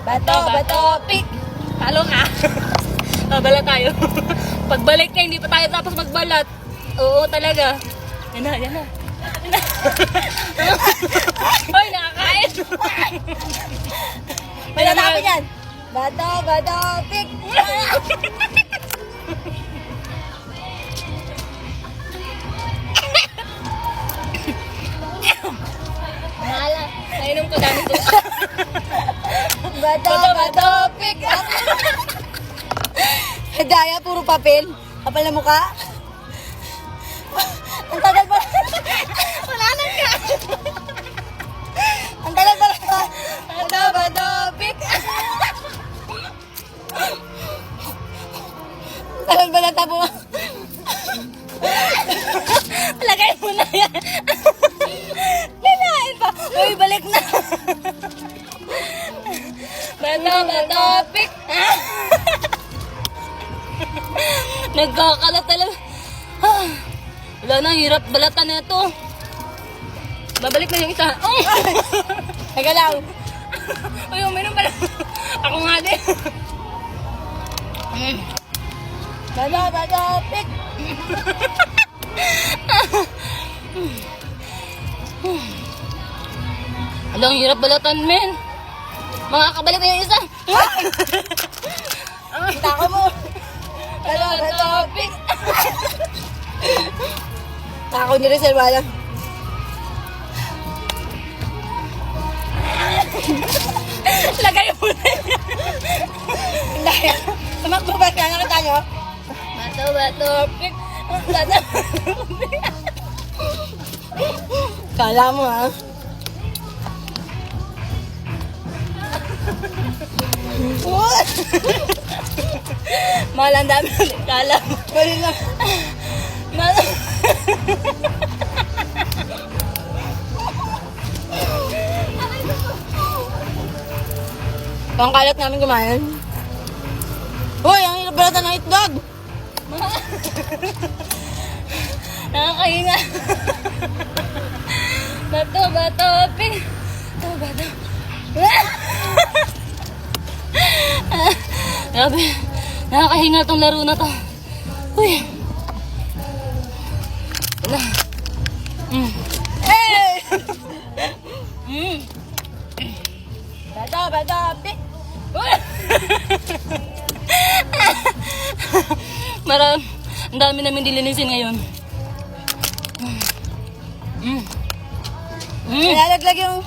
Bato, pick. Talo ka. Balat tayo. Pagbalik ka, hindi pa tayo tapos magbalat. Oo, talaga. Yan na. Yan na. Ay, nakakain. May lalapin yan. Bato, pick. Mahala. Nainom ko dami ko. Bato, pick. Daya, puro papel. Kapal na mukha. Ang tagal pa. Wala na nga. Ang tagal pa. Bato, pick. Ang tagal pa na tabo. Lagay mo na yan. Lalain pa. Uy, balik na. Bato, pick. Nagkakalat talaga. Wala na, hirap balatan na ito. Babalik na yung isa. Teka lang. Uy, uminom pala. Ako nga din. Bato, pick. Wala, ang hirap balatan, men. Makakabalik na yung isa. Tako mo. Bato, pick. Tako ni Rizal, wala. Lagay mo na yan. Daya. Tumakbo ba ka? Nakita nyo? Bato, pick. Bato. Kala mo, ha? Mahal, ang dami ulit. Kala mo. Balik na. Ang kalat namin kumain. Uy, ang hirap balatan ng itlog. Nakakahinga. Bato, pick. Bato. Grabe. Nakakahinga tong laro na to. Uy. Wala. Hey! Bato, pick. Ang dami namin dilinisin ngayon. Nilalaglag yung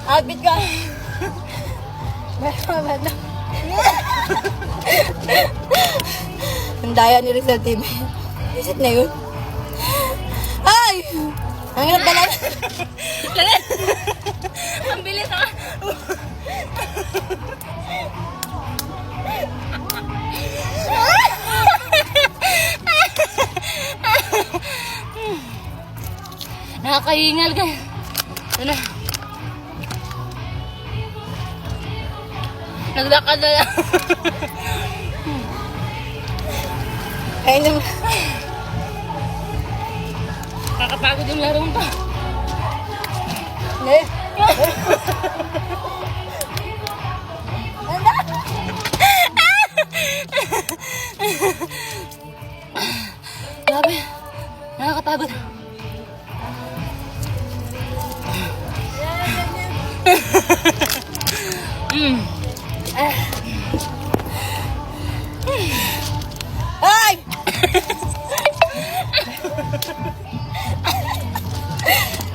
outfit ko. Bato. Ang daya ni Rizal TV. Visit na yun. Ay! Ang hirap balat. Ang bilis ah. Nakakahingal ka. Ano? Naglakad na lang. Kaya naman. Kakapagod yung larong pa. Ne? Ano? Grabe. Nakakapagod. Ay!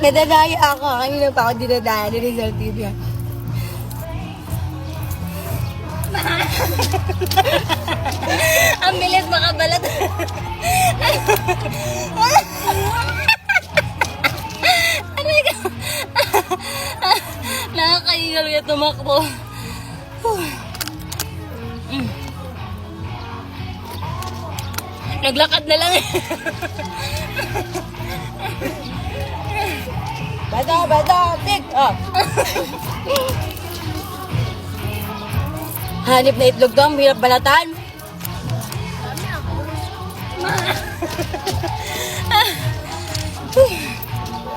Nadadaya ako. Kanina pa ako dinadaya ni Rizal TV. Ang bilis makabalat. Aray ka. Nakakaingal kaya tumakbo. Naglakad na lang eh. Bato, pick. Oh. Hanip na itlog to, ang hirap balatan.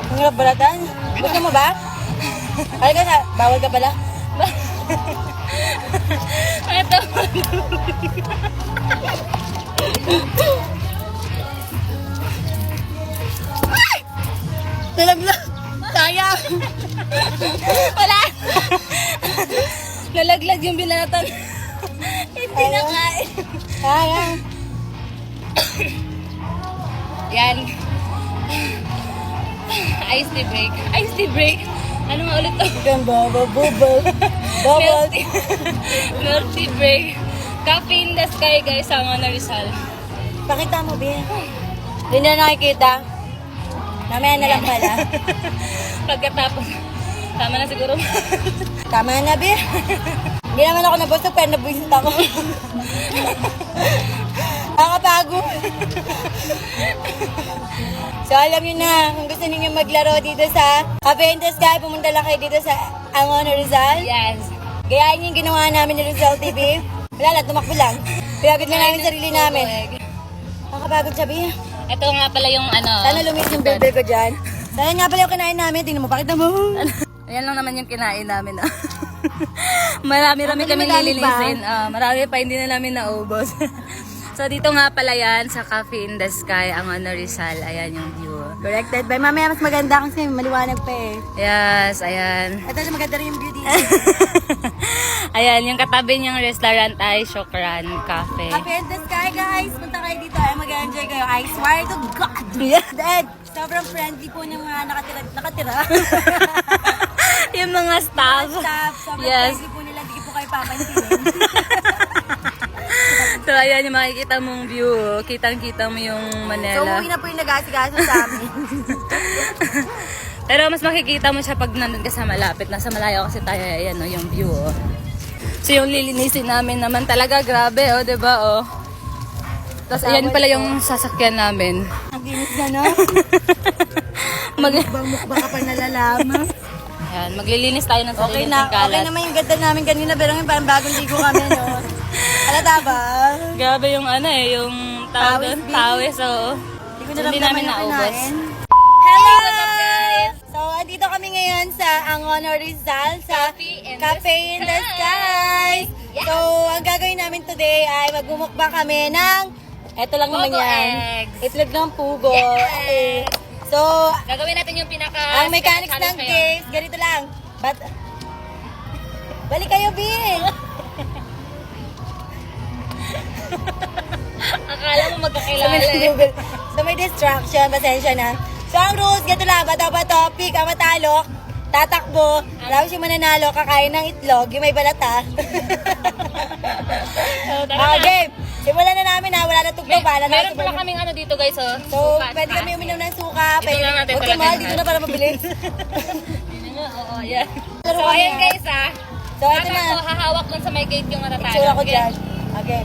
Ang hirap balatan. Gusto mo ba? Ay ka na, bawal ka pala. Ito. Nalaglag. Sayang. Wala. Nalaglag yung binatan. Hindi na kain. Sayang. Yan. Ice tea break. Ice tea break. Ano nga ulit to? Ganda, bubble. Bubble. Milk tea break. Coffee in the sky, guys. Sama na Rizal. Pakita mo, Bin. Hindi na nakikita. Mamaya na lang pala. Pagkatapos. Tama na siguro. Tama na, Bin. Hindi naman ako nabusog, pero nabuisit ako. Nakapagod. So, alam nyo na, kung gusto ninyo maglaro dito sa Cafe in the Sky, pumunta lang kayo dito sa Angono Rizal. Yes. Gayahin yung ginawa namin ni Rizal TV. Wala lang, tumakbo lang. Pagod lang namin sarili namin. Nakapagod sabi. Ito nga pala yung ano. Sana lumis yung bebe ko dyan. Sana nga pala yung kinain namin. Tingnan mo, pakita mo. Ayan lang naman yung kinain namin. Marami-rami kami Madami nililisin. Marami pa, hindi na namin naubos. So, dito nga pala yan sa Cafe in the Sky, ang ano Rizal. Ayan yung view. Corrected by mamaya mas maganda kasi maliwanag pa eh. Yes, ayan. Ito na maganda rin yung beauty. Ayan, yung katabi niyang restaurant ay Shokran Cafe. Cafe in the Sky, guys. Punta kayo dito. Ay, mag-enjoy kayo. I swear to God. Yeah. Dad, sobrang friendly po ng mga nakatira. Yung mga staff. Staff, sobrang Yes. friendly po nila. Hindi po kayo papansinin. So, ayan yung makikita mong view. Kitang-kita mo yung So, Manila. umuwi na po yung nag-asigaso sa amin. Pero mas makikita mo siya pag nandun ka sa malapit. Nasa malayo kasi tayo, ayan o, yung view o. So yung lilinisin namin naman talaga, grabe o, diba o. Tapos ayan pala yung sasakyan namin. Ang ginis na, no? Mag Mukbang ka pa nalalaman. ayan, maglilinis tayo ng Okay sarili na, ng kalat. okay naman yung ganda namin kanina, pero ngayon parang bagong ligo kami, no? Halata ba? Grabe yung ano eh, yung tawag Tawis, doon, B. tawis o. Hindi ko na Hindi lang namin naman naubos. kinain. Hello! What's up guys? So, andito kami ngayon sa Angono Rizal sa Cafe in the Cafe in the Sky. Yes. So, ang gagawin namin today ay magmumukbang kami ng eto lang naman Pugo yan. eggs. Itlog ng pugo. Yes. So, Gagawin natin yung pinaka... ang mechanics ng ngayon. case, ganito lang. Balik kayo, Bill! Akala mo magkakilala eh. So, may distraction, pasensya na. So, ang rules, ganito lang, bato-bato, pick ang matalo, tatakbo, tapos yung mananalo, kakain ng itlog, yung may balata. So, tara na. Okay, simulan na namin ha, wala na tugtog, wala na. Meron pala kaming ano dito guys oh. So, Suka, pwede kami uminom ng suka, Dito pwede na natin huwag talaga mahal, yung dito na para mabilis. Yun na nga, oo, yan. Laro So, kami, ayan ah. guys ah. So, ito Tapos na, ako hahawak lang sa may gate yung matatalo. itsura ko Okay? dyan. Okay.